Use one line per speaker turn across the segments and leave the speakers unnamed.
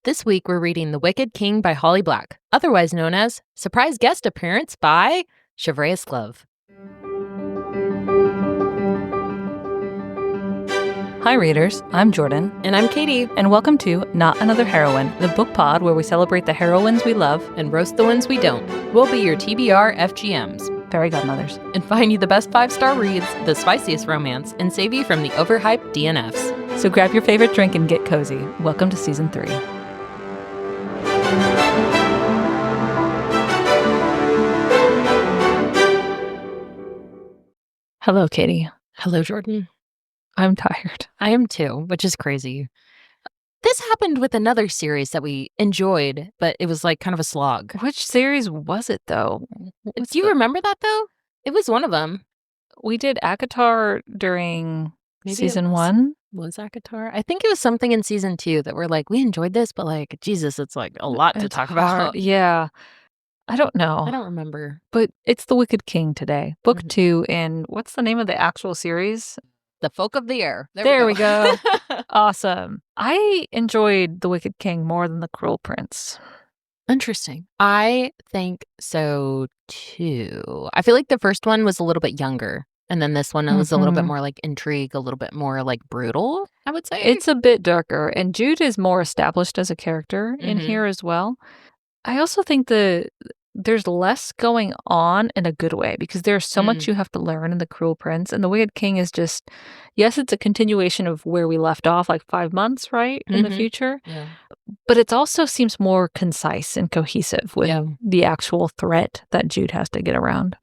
This week we're reading The Wicked King by Holly Black, otherwise known as Surprise Guest Appearance by Shevraeth's Glove.
Hi readers, I'm Jordan.
And I'm Katie.
And welcome to Not Another Heroine, the book pod where we celebrate the heroines we love
and roast the ones we don't. We'll be your TBR FGMs.
Fairy godmothers.
And find you the best 5-star reads, the spiciest romance, and save you from the overhyped DNFs.
So grab your favorite drink and get cozy. Welcome to Season 3. Hello, Katie.
Hello, Jordan.
I'm tired.
I am too, which is crazy. This happened with another series that we enjoyed, but it was like kind of a slog.
Which series was it, though?
Do you remember that, though? It was one of them.
We did ACOTAR during Season 1.
Was ACOTAR? I think it was something in Season 2 that we're like, we enjoyed this, but like, Jesus, it's like a lot to talk about.
Yeah. I don't know.
I don't remember.
But it's The Wicked King today. Book 2 in, what's the name of the actual series?
The Folk of the Air.
There we go. Awesome. I enjoyed The Wicked King more than The Cruel Prince.
Interesting. I think so too. I feel like the first one was a little bit younger. And then this one was a little bit more like intrigue, a little bit more like brutal, I would say.
It's a bit darker. And Jude is more established as a character in here as well. I also think there's less going on in a good way because there's so much you have to learn in The Cruel Prince. And The Wicked King is just, yes, it's a continuation of where we left off, like 5 months, right, in the future.
Yeah.
But it also seems more concise and cohesive with the actual threat that Jude has to get around.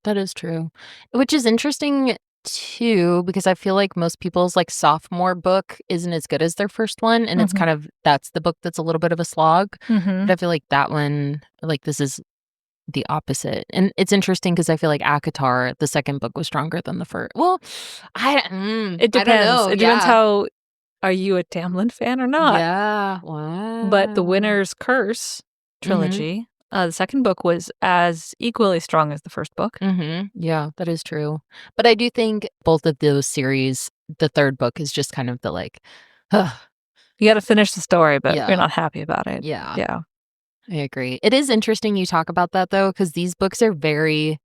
That is true. Which is interesting too, because I feel like most people's like sophomore book isn't as good as their first one. And it's kind of, that's the book that's a little bit of a slog. But I feel like that one, like this is the opposite. And it's interesting because I feel like ACOTAR, the second book, was stronger than the first. Well,
it depends.
I don't know.
It depends how, are you a Tamlin fan or not?
Yeah. Wow.
But The Winter's Curse trilogy, the second book was as equally strong as the first book.
Yeah, that is true. But I do think both of those series, the third book is just kind of the like,
you got to finish the story, but you're not happy about it.
Yeah. I agree. It is interesting you talk about that, though, because these books are very,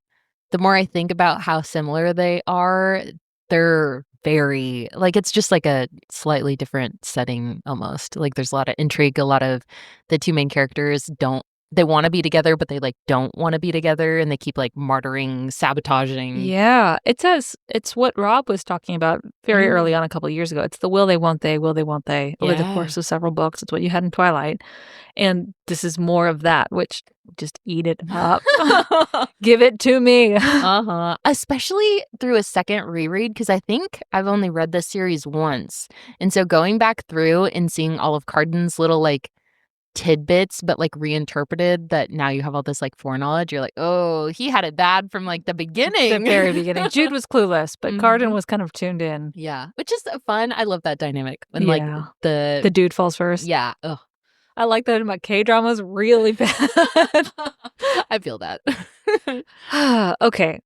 the more I think about how similar they are, they're very, like, it's just like a slightly different setting almost. Like, there's a lot of intrigue, a lot of the two main characters they want to be together, but they like don't want to be together, and they keep like martyring, sabotaging.
Yeah, it's what Rob was talking about very early on a couple of years ago. It's the will they, won't they over the course of several books. It's what you had in Twilight, and this is more of that. Which just eat it up, give it to me.
Especially through a second reread, because I think I've only read this series once, and so going back through and seeing all of Cardan's little like tidbits but like reinterpreted, that now you have all this like foreknowledge, you're like, oh, he had it bad from like the beginning.
The very beginning. Jude was clueless, but Cardan was kind of tuned in.
Yeah, which is fun. I love that dynamic when like the
dude falls first.
Yeah. Ugh.
I like that in my K-dramas really bad.
I feel that.
Okay.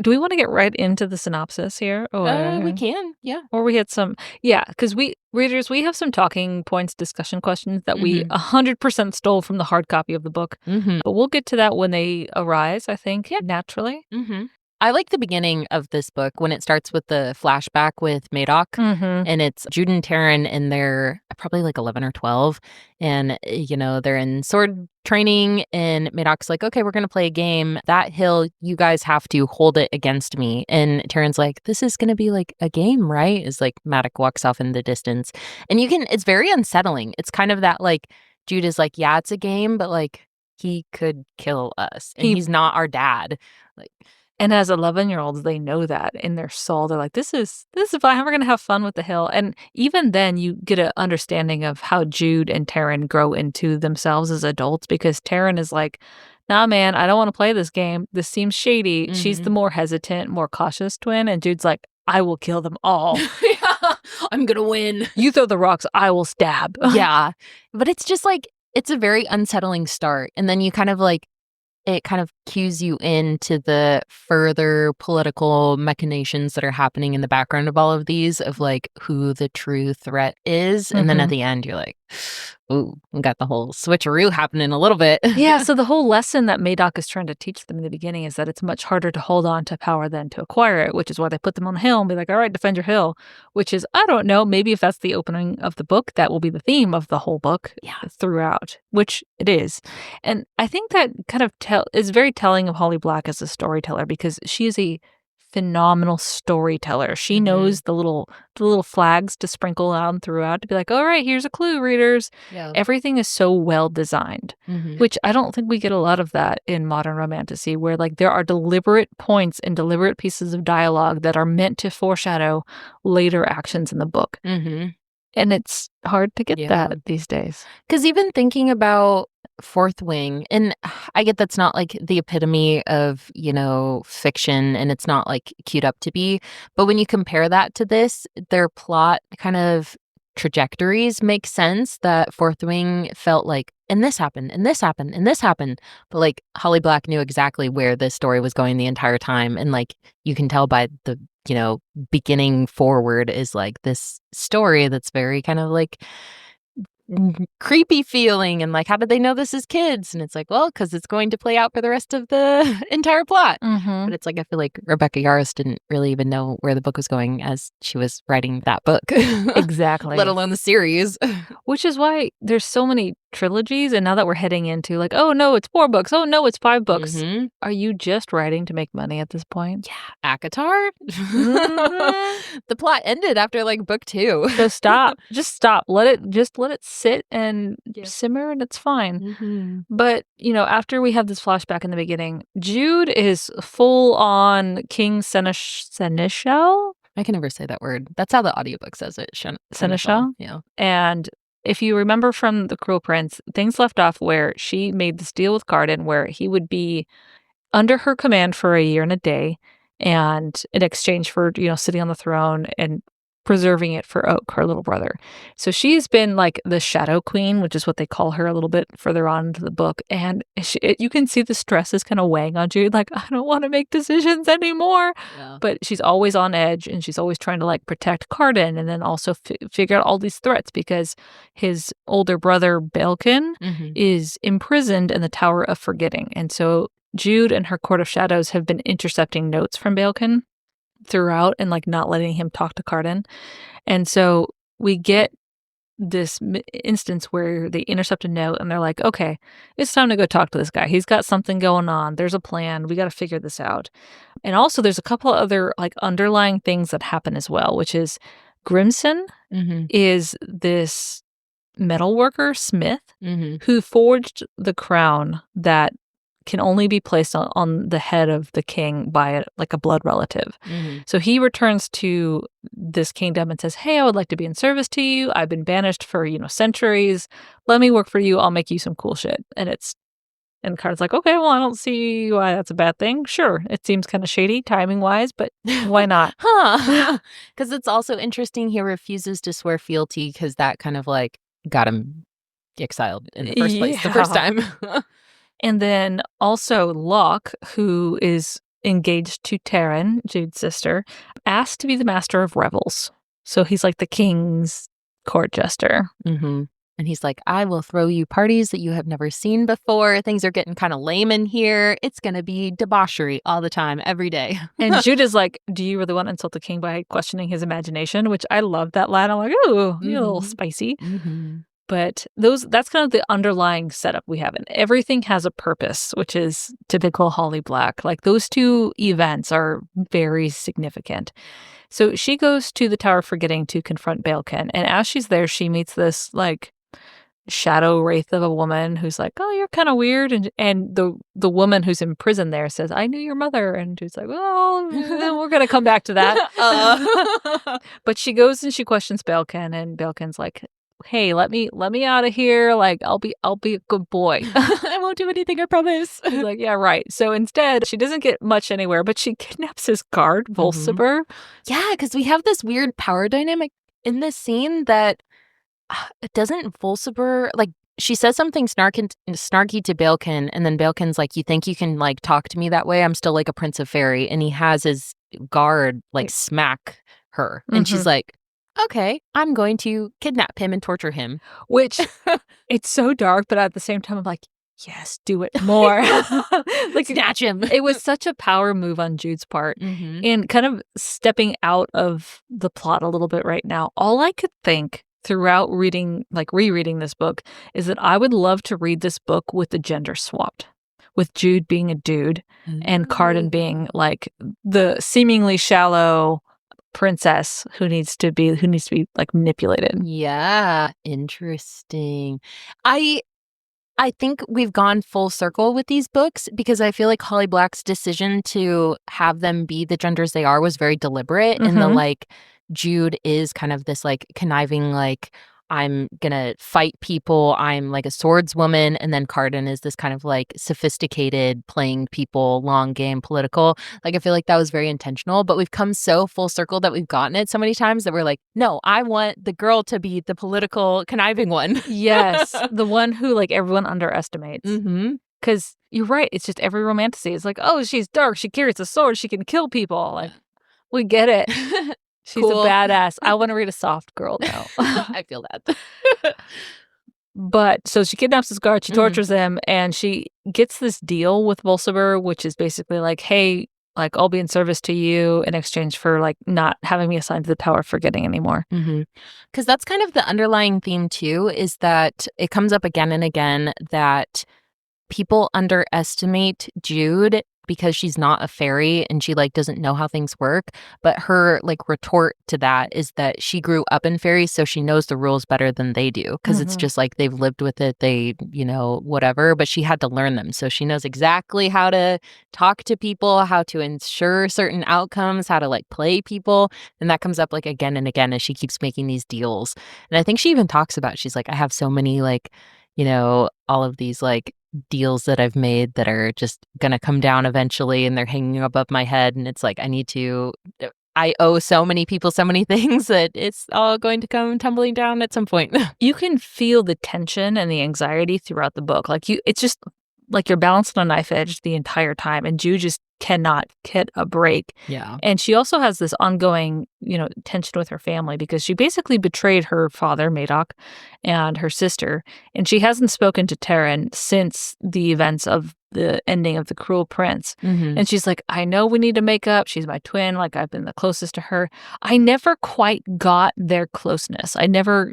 Do we want to get right into the synopsis here? Or
we can, yeah.
Or we had some, because we have some talking points, discussion questions that we 100% stole from the hard copy of the book. But we'll get to that when they arise, I think, naturally.
I like the beginning of this book when it starts with the flashback with Madoc, and it's Jude and Taryn, and they're probably like 11 or 12, and they're in sword training, and Madoc's like, okay, we're gonna play a game. That hill, you guys have to hold it against me. And Taryn's like, this is gonna be like a game, right? Is like Madoc walks off in the distance, and it's very unsettling. It's kind of that like Jude is like, yeah, it's a game, but like he could kill us, and he's not our dad, like.
And as 11-year-olds, they know that in their soul. They're like, this is fun. We're going to have fun with the hill. And even then, you get an understanding of how Jude and Taryn grow into themselves as adults, because Taryn is like, nah, man, I don't want to play this game. This seems shady. She's the more hesitant, more cautious twin. And Jude's like, I will kill them all.
I'm going to win.
You throw the rocks, I will stab.
Yeah. But it's just like, it's a very unsettling start. And then you kind of like, it kind of cues you into the further political machinations that are happening in the background of all of these, of like who the true threat is. And then at the end, you're like, ooh, we got the whole switcheroo happening a little bit.
Yeah, so the whole lesson that Madoc is trying to teach them in the beginning is that it's much harder to hold on to power than to acquire it, which is why they put them on the hill and be like, all right, defend your hill, which is, I don't know, maybe if that's the opening of the book, that will be the theme of the whole book throughout, which it is. And I think that kind of is very telling of Holly Black as a storyteller, because she is a phenomenal storyteller. She knows the little flags to sprinkle out throughout to be like, all right, here's a clue, readers.
Yeah.
Everything is so well designed, which I don't think we get a lot of that in modern romantasy, where like there are deliberate points and deliberate pieces of dialogue that are meant to foreshadow later actions in the book. And it's hard to get that these days.
Because even thinking about Fourth Wing, and I get that's not like the epitome of, fiction, and it's not like queued up to be, but when you compare that to this, their plot kind of trajectories make sense. That Fourth Wing felt like, and this happened, and this happened, and this happened, but like Holly Black knew exactly where this story was going the entire time, and like you can tell by the beginning forward is like this story that's very kind of like creepy feeling, and like, how did they know this is kids? And it's like, well, because it's going to play out for the rest of the entire plot. But it's like, I feel like Rebecca Yarros didn't really even know where the book was going as she was writing that book.
Exactly.
Let alone the series.
Which is why there's so many trilogies, and now that we're heading into like, oh no, it's 4 books, oh no, it's 5 books. Are you just writing to make money at this point?
Yeah. ACOTAR? The plot ended after like book 2.
So stop. Just stop. Let it sit and simmer, and it's fine. But, after we have this flashback in the beginning, Jude is full on King Seneschal?
I can never say that word. That's how the audiobook says it.
Seneschal?
Yeah.
And if you remember from The Cruel Prince, things left off where she made this deal with Cardan where he would be under her command for a year and a day, and in exchange for, sitting on the throne and preserving it for Oak, her little brother. So she's been like the Shadow Queen, which is what they call her a little bit further on into the book. And you can see the stress is kind of weighing on Jude. Like, I don't want to make decisions anymore. Yeah. But she's always on edge, and she's always trying to like protect Cardan, and then also figure out all these threats, because his older brother Belkin is imprisoned in the Tower of Forgetting. And so Jude and her Court of Shadows have been intercepting notes from Belkin throughout and like not letting him talk to Cardan. And so we get this instance where they intercept a note and they're like, okay, it's time to go talk to this guy. He's got something going on. There's a plan. We got to figure this out. And also there's a couple of other like underlying things that happen as well, which is Grimson is this metalworker smith who forged the crown that can only be placed on the head of the king by a blood relative. So he returns to this kingdom and says, hey, I would like to be in service to you. I've been banished for, centuries. Let me work for you. I'll make you some cool shit. And Carter's like, okay, well, I don't see why that's a bad thing. Sure, it seems kind of shady timing-wise, but why not?
Because it's also interesting he refuses to swear fealty, because that kind of like got him exiled in the first place the first time.
And then also Locke, who is engaged to Taryn, Jude's sister, asked to be the master of revels. So he's like the king's court jester.
And he's like, I will throw you parties that you have never seen before. Things are getting kind of lame in here. It's going to be debauchery all the time, every day.
And Jude is like, do you really want to insult the king by questioning his imagination? Which I love that line. I'm like, ooh, you're a little spicy. But that's kind of the underlying setup we have. And everything has a purpose, which is typical Holly Black. Like, those two events are very significant. So she goes to the Tower of Forgetting to confront Belkin. And as she's there, she meets this, like, shadow wraith of a woman who's like, oh, you're kind of weird. And the woman who's in prison there says, I knew your mother. And she's like, well, we're going to come back to that. But she goes and she questions Belkin. And Belkin's like, hey, let me out of here. Like, I'll be a good boy.
I won't do anything, I promise.
He's like, yeah, right. So instead, she doesn't get much anywhere, but she kidnaps his guard, Volsiber.
Yeah, because we have this weird power dynamic in this scene that doesn't Volsiber, like, she says something snarky to Balekin, and then Balekin's like, "You think you can, like, talk to me that way? I'm still like a prince of fairy." And he has his guard, like, smack her. And she's like, "Okay, I'm going to kidnap him and torture him."
Which, it's so dark, but at the same time, I'm like, yes, do it more.
Like, snatch him.
It was such a power move on Jude's part. And kind of stepping out of the plot a little bit right now, all I could think throughout rereading this book is that I would love to read this book with the gender swapped, with Jude being a dude and Cardan being like the seemingly shallow princess who needs to be like manipulated.
Yeah, interesting. I think we've gone full circle with these books because I feel like Holly Black's decision to have them be the genders they are was very deliberate. And the like, Jude is kind of this like conniving, like, I'm gonna fight people, I'm like a swordswoman, and then Cardan is this kind of like sophisticated, playing people, long game, political. Like, I feel like that was very intentional, but we've come so full circle that we've gotten it so many times that we're like, no, I want the girl to be the political, conniving one.
Yes, the one who like everyone underestimates. Because you're right, it's just every romantasy. It's like, oh, she's dark, she carries a sword, she can kill people. Like, we get it. She's
Cool.
a badass. I want to read a soft girl now.
I feel that.
But so she kidnaps this guard, she tortures him, and she gets this deal with Bolsover, which is basically like, hey, like, I'll be in service to you in exchange for like not having me assigned to the Tower of Forgetting anymore.
Because that's kind of the underlying theme too, is that it comes up again and again that people underestimate Jude because she's not a fairy and she like doesn't know how things work. But her like retort to that is that she grew up in fairies, so she knows the rules better than they do, because it's just like they've lived with it, they, you know, whatever, but she had to learn them. So she knows exactly how to talk to people, how to ensure certain outcomes, how to like play people. And that comes up like again and again as she keeps making these deals. And I think she even talks about, she's like, I have so many like, you know, all of these like deals that I've made that are just gonna come down eventually, and they're hanging above my head, and it's like I owe so many people so many things that it's all going to come tumbling down at some point.
You can feel the tension and the anxiety throughout the book. Like, it's just like you're balanced on a knife edge the entire time, and Jude just cannot get a break.
Yeah.
And she also has this ongoing, you know, tension with her family because she basically betrayed her father, Madoc, and her sister, and she hasn't spoken to Taryn since the events of the ending of The Cruel Prince. And she's like, I know we need to make up. She's my twin. Like, I've been the closest to her. I never quite got their closeness. I never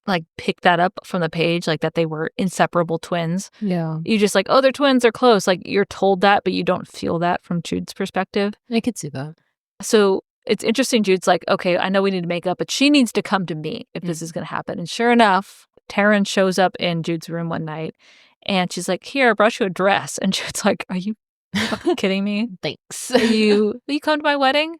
like picked that up from the page, like that they were inseparable twins.
Yeah.
You just like, oh, they're twins, they're close. Like, you're told that, but you don't feel that from Jude's perspective.
I could see that.
So it's interesting. Jude's like, okay, I know we need to make up, but she needs to come to me if this is going to happen. And sure enough, Taryn shows up in Jude's room one night and she's like, here, I brought you a dress. And Jude's like, are you fucking kidding me?
Thanks.
Will you come to my wedding?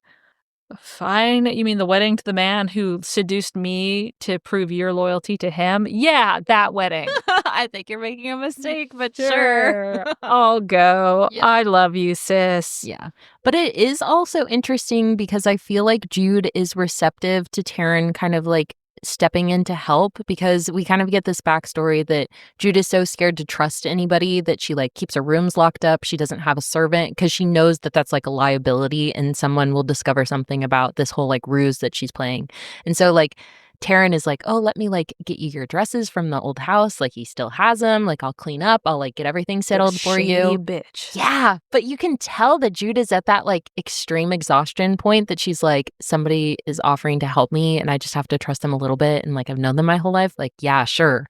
Fine. You mean the wedding to the man who seduced me to prove your loyalty to him? Yeah, that wedding.
I think you're making a mistake, but sure.
I'll go.
Yeah.
I love you, sis.
Yeah. But it is also interesting because I feel like Jude is receptive to Taryn kind of like stepping in to help, because we kind of get this backstory that Jude is so scared to trust anybody that she like keeps her rooms locked up. She doesn't have a servant because she knows that that's like a liability and someone will discover something about this whole like ruse that she's playing. And so like Taryn is like, oh, let me like get you your dresses from the old house. Like, he still has them. Like, I'll clean up. I'll like get everything settled for you.
Bitch.
Yeah. But you can tell that Jude is at that like extreme exhaustion point that she's like, somebody is offering to help me and I just have to trust them a little bit. And like, I've known them my whole life. Like, yeah, sure.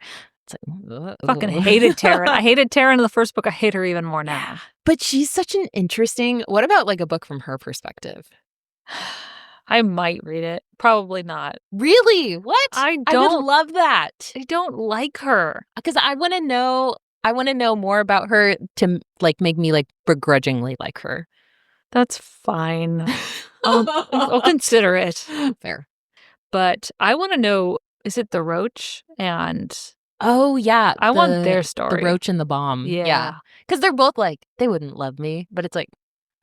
It's like,
fucking hated Taryn. I hated Taryn in the first book. I hate her even more now.
But she's such an interesting, what about like a book from her perspective?
I might read it. Probably not.
Really? What?
I
would love that.
I don't like her.
Because I want to know more about her to like make me like begrudgingly like her.
That's fine. I'll consider it.
Fair.
But I want to know, is it the Roach and...
Oh, yeah.
I want their story.
The Roach and the Bomb.
Yeah.
Because they're both like, they wouldn't love me. But it's like,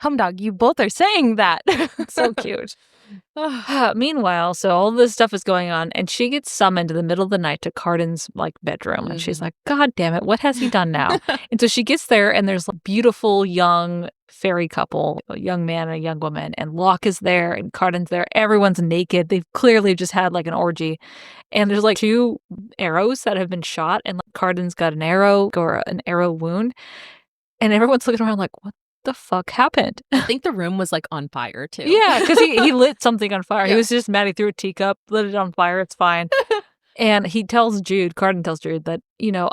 hum dog, you both are saying that.
So cute. Meanwhile, so all this stuff is going on, and she gets summoned in the middle of the night to Cardan's bedroom, and she's like, "God damn it, what has he done now?" And so she gets there, and there's a beautiful young fairy couple, a young man and a young woman, and Locke is there, and Cardan's there. Everyone's naked. They've clearly just had an orgy, and there's 2 arrows that have been shot, and Cardan's got an arrow or an arrow wound, and everyone's looking around like, "What the fuck happened?"
I think the room was on fire too.
Yeah, because he lit something on fire.
Yeah.
He was just mad. He threw a teacup, lit it on fire. It's fine. And Cardan tells Jude that,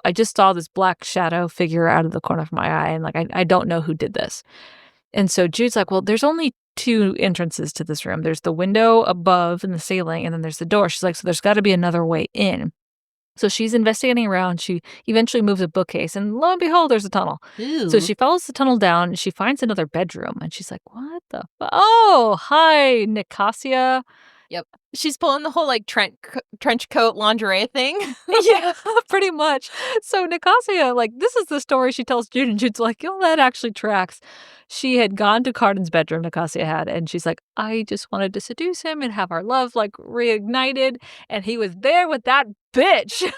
I just saw this black shadow figure out of the corner of my eye, and I don't know who did this. And so Jude's like, well, there's only 2 entrances to this room. There's the window above in the ceiling, and then there's the door. She's like, so there's got to be another way in. So she's investigating around. She eventually moves a bookcase, and lo and behold, there's a tunnel.
Ew.
So she follows the tunnel down. She finds another bedroom, and she's like, what the Oh, hi, Nicasia.
Yep. She's pulling the whole trench coat lingerie thing.
Yeah, pretty much. So Nicasia, this is the story she tells Jude, and Jude's like, that actually tracks. She had gone to Cardan's bedroom, Nicasia had, and she's like, I just wanted to seduce him and have our love reignited, and he was there with that bitch.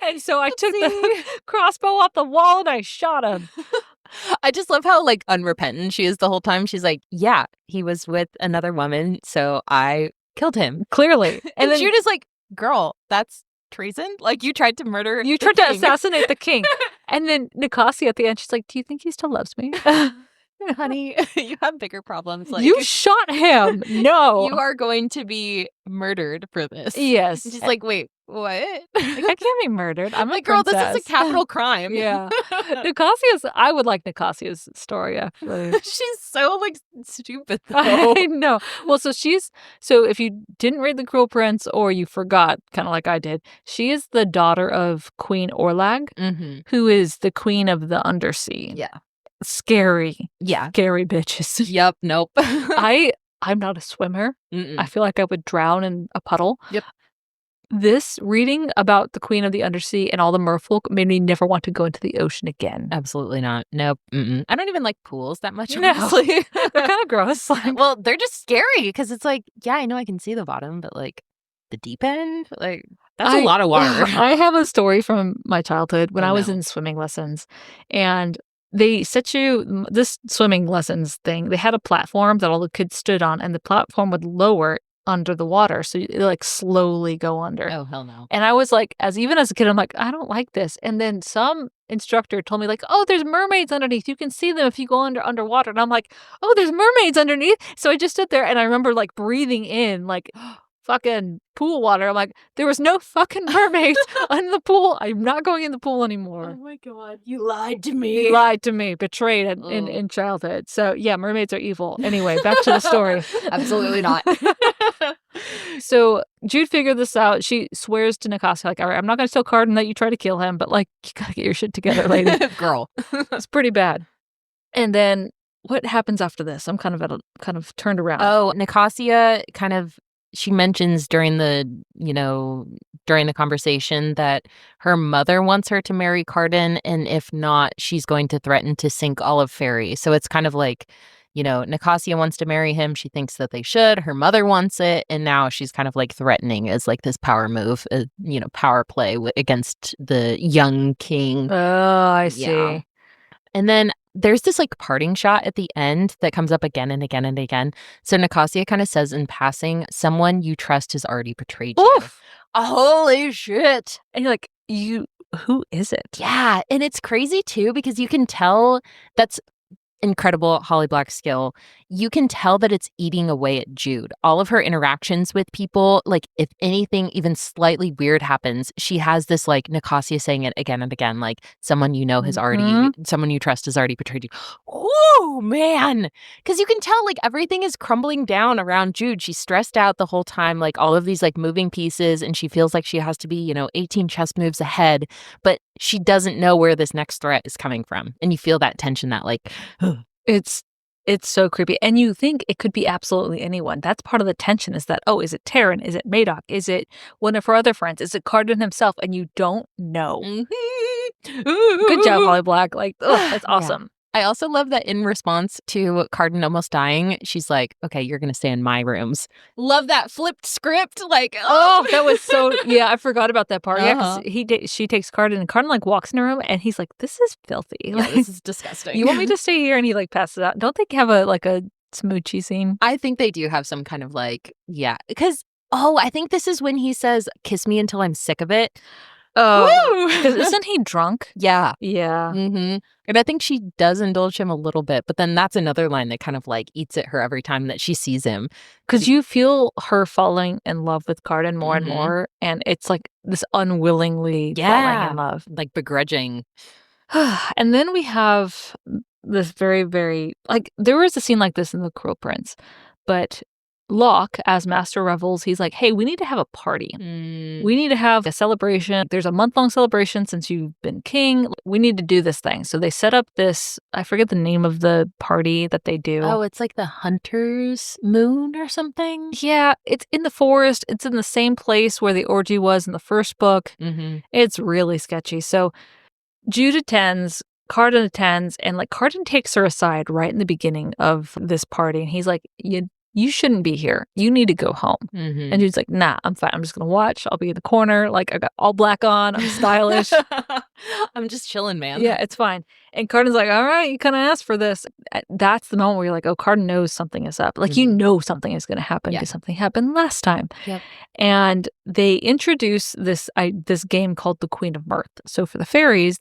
And so I took the crossbow off the wall and I shot him.
I just love how unrepentant she is the whole time. She's like, yeah, he was with another woman, so I killed him.
Clearly.
And then Jude is like, girl, that's treason? You tried to murder
You tried to assassinate the king. And then Nicasia at the end, she's like, do you think he still loves me?
Honey, you have bigger problems.
You shot him. No.
You are going to be murdered for this.
Yes.
And she's like, wait, what?
I can't be murdered. I'm a
girl,
princess.
this is a capital crime.
Yeah. I would like Nicasia's story, actually.
She's so stupid though.
I know. Well, so if you didn't read The Cruel Prince or you forgot, kind of like I did, she is the daughter of Queen Orlag, who is the queen of the undersea.
Yeah.
Scary.
Yeah.
Scary bitches.
Yep. Nope.
I'm not a swimmer. I feel like I would drown in a puddle.
Yep.
This reading about the queen of the undersea and all the merfolk made me never want to go into the ocean again.
Absolutely not. Nope. I don't even like pools that much,
No.
honestly.
They're kind of gross.
Well, they're just scary because it's yeah, I know I can see the bottom, but the deep end, that's a lot of water.
I have a story from my childhood when I was in swimming lessons, and they set you this swimming lessons thing. They had a platform that all the kids stood on, and the platform would lower under the water, so you slowly go under.
Oh, hell no.
And I was even as a kid, I'm like, I don't like this. And then some instructor told me oh, there's mermaids underneath. You can see them if you go underwater. And I'm like, oh, there's mermaids underneath. So I just stood there, and I remember breathing in fucking pool water. I'm like, there was no fucking mermaids in the pool. I'm not going in the pool anymore.
Oh my God, you lied to me.
You lied to me, betrayed in childhood. So yeah, mermaids are evil. Anyway, back to the story.
Absolutely not.
So Jude figured this out. She swears to Nicasia, all right, I'm not going to tell Cardan that you try to kill him, but you got to get your shit together, lady.
Girl.
It's pretty bad. And then what happens after this? I'm kind of turned around.
Oh, Nicasia she mentions during the conversation that her mother wants her to marry Cardan, and if not, she's going to threaten to sink all of Fairy. So it's Nicasia wants to marry him. She thinks that they should. Her mother wants it, and now she's kind of threatening as this power move, power play against the young king.
Oh, I see.
Yeah. And then there's this parting shot at the end that comes up again and again and again. So Nicasia kind of says in passing, someone you trust has already betrayed you.
Oof.
Holy shit.
And you're who is it?
Yeah. And it's crazy too, because you can tell that's incredible Holly Black skill. You can tell that it's eating away at Jude. All of her interactions with people, if anything even slightly weird happens, she has this Nicasia saying it again and again, someone you know has already, someone you trust has already betrayed you. Oh man, because you can tell everything is crumbling down around Jude. She's stressed out the whole time, all of these moving pieces, and she feels like she has to be 18 chess moves ahead, but she doesn't know where this next threat is coming from, and you feel that tension, that
It's so creepy. And you think it could be absolutely anyone. That's part of the tension, is that, is it Taryn? Is it Madoc? Is it one of her other friends? Is it Cardan himself? And you don't know. Good job, Holly Black. That's awesome.
I also love that in response to Cardan almost dying, she's like, okay, you're going to stay in my rooms. Love that flipped script. Like,
oh, that was so, yeah, I forgot about that part. Yeah,
Uh-huh.
because she takes Cardan, and Cardan, like, walks in her room, and he's like, this is filthy.
Yeah,
Like,
this is disgusting.
you want me to stay here? And he, like, passes out. Don't they have a smoochy scene?
I think they do have some kind of like, yeah, because, I think this is when he says, kiss me until I'm sick of it.
Oh, because isn't he drunk?
Yeah.
Yeah.
Mm-hmm. And I think she does indulge him a little bit, but then that's another line that kind of like eats at her every time that she sees him.
Because you feel her falling in love with Cardan more and more, and it's like this unwillingly falling in love.
Like begrudging.
And then we have this very, very, like, there was a scene like this in The Cruel Prince, but Locke, as Master Revels, he's like, hey, we need to have a party. We need to have a celebration. There's a month-long celebration since you've been king. We need to do this thing. So they set up this, I forget the name of the party that they do.
Oh, it's like the Hunter's Moon or something?
Yeah, it's in the forest. It's in the same place where the orgy was in the first book. It's really sketchy. So Jude attends, Cardan attends, and like Cardan takes her aside right in the beginning of this party, and he's like, you shouldn't be here. You need to go home. And Jude's like, nah, I'm fine. I'm just going to watch. I'll be in the corner. Like, I got all black on. I'm stylish.
I'm just chilling, man.
Yeah, it's fine. And Cardan's like, all right, you kind of asked for this. That's the moment where you're like, oh, Cardan knows something is up. Like, you know something is going to happen because something happened last time.
Yep.
And they introduce this game called the Queen of Mirth. So for the fairies,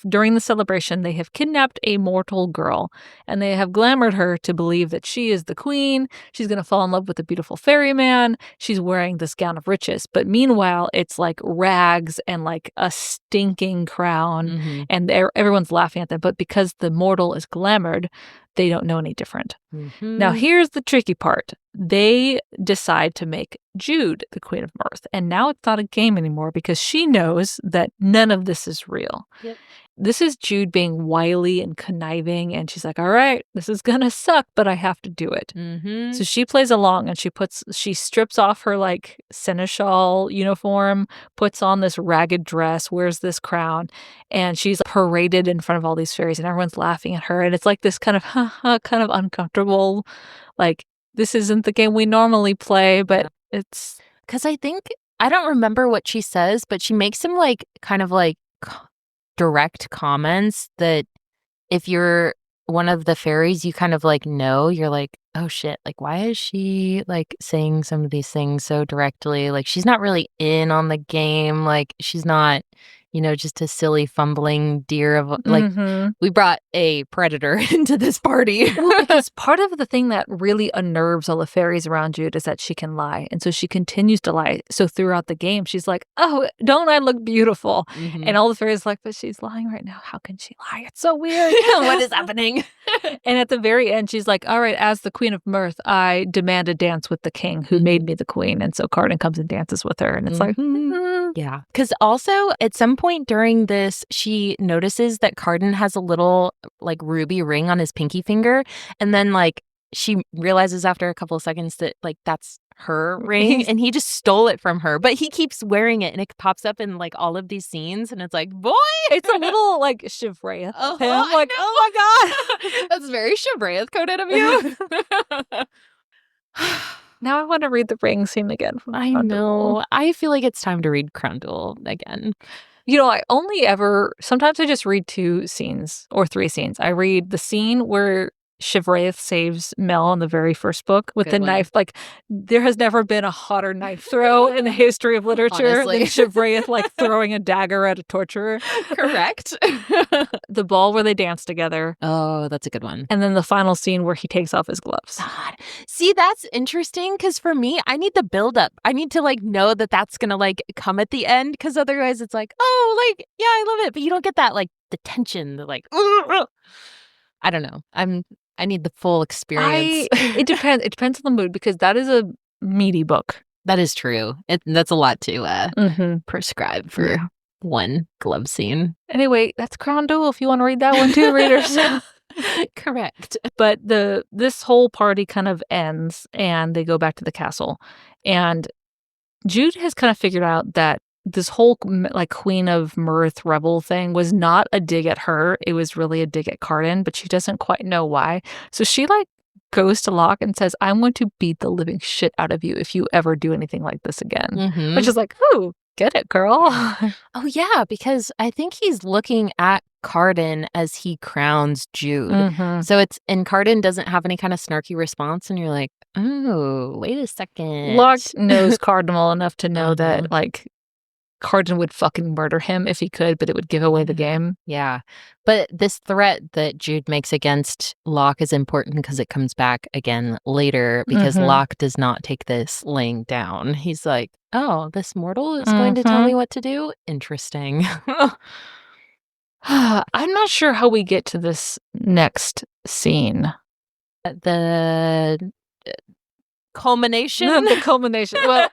during the celebration, they have kidnapped a mortal girl, and they have glamored her to believe that she is the queen. She's going to fall in love with a beautiful ferryman. She's wearing this gown of riches. But meanwhile, it's like rags and like a stinking crown, and everyone's laughing at them. But because the mortal is glamored, they don't know any different. Now, here's the tricky part. They decide to make Jude the Queen of Mirth. And now it's not a game anymore because she knows that none of this is real.
Yep.
This is Jude being wily and conniving. And she's like, all right, this is going to suck, but I have to do it. So she plays along, and she strips off her like seneschal uniform, puts on this ragged dress, wears this crown, and she's paraded in front of all these fairies, and everyone's laughing at her. And it's like this kind of kind of uncomfortable, like, this isn't the game we normally play, but it's...
Because I think, I don't remember what she says, but she makes some like kind of like direct comments that if you're one of the fairies, you kind of like know, you're like, oh shit, like why is she like saying some of these things so directly? Like she's not really in on the game. Like she's not, just a silly fumbling deer of like, we brought a predator into this party.
Well, because part of the thing that really unnerves all the fairies around Jude is that she can lie. And so she continues to lie. So throughout the game, she's like, oh, don't I look beautiful? And all the fairies are like, but she's lying right now. How can she lie? It's so weird.
What is happening?
And at the very end, she's like, all right, as the Queen of Mirth, I demand a dance with the king who made me the queen. And so Cardan comes and dances with her. And it's like,
yeah. Because also at some point during this, she notices that Cardan has a little like ruby ring on his pinky finger. And then like she realizes after a couple of seconds that like that's her ring and he just stole it from her. But he keeps wearing it and it pops up in like all of these scenes. And it's like, boy,
it's a little like Shevraeth.
I'm
like, oh my
God. That's very Shevraeth coded of you.
Now I want to read the ring scene again from
I
Crown
know.
Duel.
I feel like it's time to read Crown Duel again.
I only sometimes I just read 2 scenes or 3 scenes. I read the scene where Shevraeth saves Mel in the very first book with the knife. Like, there has never been a hotter knife throw in the history of literature than Shevraeth, like, throwing a dagger at a torturer.
Correct.
The ball where they dance together.
Oh, that's a good one.
And then the final scene where he takes off his gloves.
God. See, that's interesting because for me, I need the buildup. I need to, like, know that that's going to, like, come at the end because otherwise it's like, oh, like, yeah, I love it. But you don't get that, like, the tension, the, like, I don't know. I need the full experience.
It depends. It depends on the mood because that is a meaty book.
That is true. That's a lot to prescribe for one glove scene.
Anyway, that's Crown Duel if you want to read that one too, readers.
Correct.
But this whole party kind of ends and they go back to the castle. And Jude has kind of figured out that this whole like Queen of Mirth rebel thing was not a dig at her. It was really a dig at Cardan, but she doesn't quite know why. So she like goes to Locke and says, "I'm going to beat the living shit out of you if you ever do anything like this again." Which is like, "Ooh, get it, girl."
Oh, yeah, because I think he's looking at Cardan as he crowns Jude. So it's, and Cardan doesn't have any kind of snarky response, and you're like, oh, wait a second.
Locke knows Cardan well enough to know that, like, Cardan would fucking murder him if he could, but it would give away the game.
Yeah. But this threat that Jude makes against Locke is important because it comes back again later, because Locke does not take this laying down. He's like, oh, this mortal is going to tell me what to do? Interesting.
I'm not sure how we get to this next scene.
The culmination?
The culmination. Well,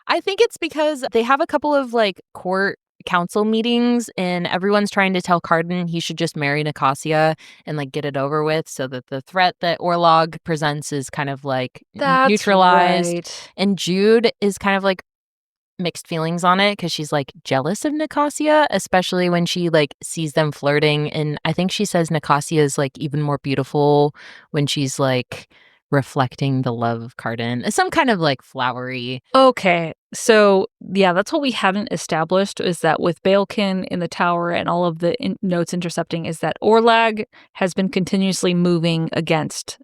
I think it's because they have a couple of like court council meetings and everyone's trying to tell Cardan he should just marry Nicasia and like get it over with, so that the threat that Orlog presents is kind of like neutralized.
Right.
And Jude is kind of like mixed feelings on it because she's like jealous of Nicasia, especially when she like sees them flirting. And I think she says Nicasia is like even more beautiful when she's like reflecting the love of Cardan. Some kind of like flowery.
Okay, so yeah, that's what we haven't established, is that with Balekin in the tower and all of the notes intercepting, is that Orlag has been continuously moving against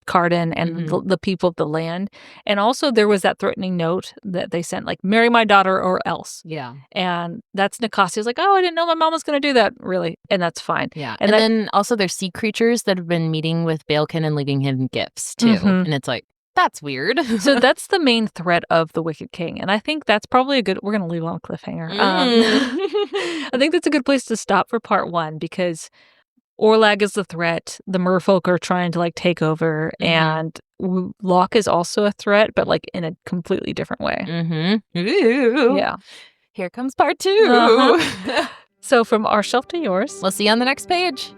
Cardan and the people of the land. And also there was that threatening note that they sent, like, marry my daughter or else.
Yeah.
And that's Nicasia's like, oh, I didn't know my mom was going to do that, really. And that's fine.
Yeah. And then also there's sea creatures that have been meeting with Balekin and leaving him gifts too. And it's like, that's weird.
So that's the main threat of the Wicked King. And I think that's probably we're going to leave on a cliffhanger. I think that's a good place to stop for part 1, because Orlag is the threat. The merfolk are trying to like take over, and Locke is also a threat, but like in a completely different way.
Ooh.
Yeah.
Here comes part 2.
So from our shelf to yours.
We'll see you on the next page.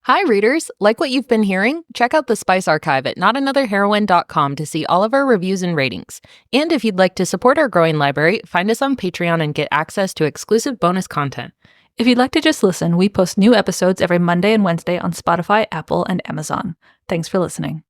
Hi, readers. Like what you've been hearing? Check out the Spice Archive at notanotherheroine.com to see all of our reviews and ratings. And if you'd like to support our growing library, find us on Patreon and get access to exclusive bonus content.
If you'd like to just listen, we post new episodes every Monday and Wednesday on Spotify, Apple, and Amazon. Thanks for listening.